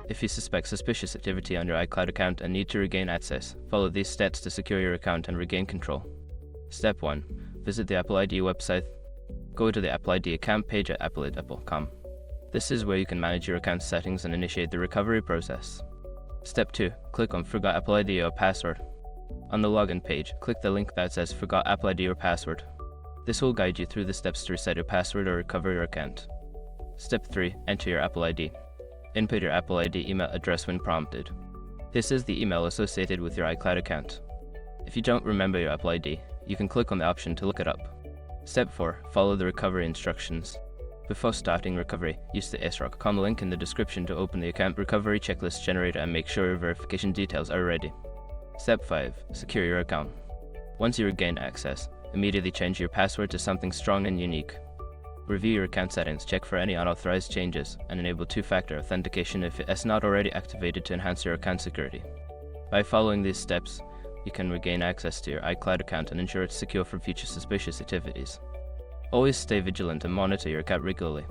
If you suspect suspicious activity on your iCloud account and need to regain access, follow these steps to secure your account and regain control. Step 1. Visit the Apple ID website. Go to the Apple ID account page at apple.com. This is where you can manage your account settings and initiate the recovery process. Step 2. Click on Forgot Apple ID or Password. On the login page, click the link that says Forgot Apple ID or Password. This will guide you through the steps to reset your password or recover your account. Step 3. Enter your Apple ID. Input your Apple ID email address when prompted. This is the email associated with your iCloud account. If you don't remember your Apple ID, you can click on the option to look it up. Step 4. Follow the recovery instructions. Before starting recovery, use the srock.com link in the description to open the account recovery checklist generator and make sure your verification details are ready. Step 5. Secure your account. Once you regain access, immediately change your password to something strong and unique. Review your account settings, check for any unauthorized changes, and enable two-factor authentication if it is not already activated to enhance your account security. By following these steps, you can regain access to your iCloud account and ensure it's secure from future suspicious activities. Always stay vigilant and monitor your account regularly.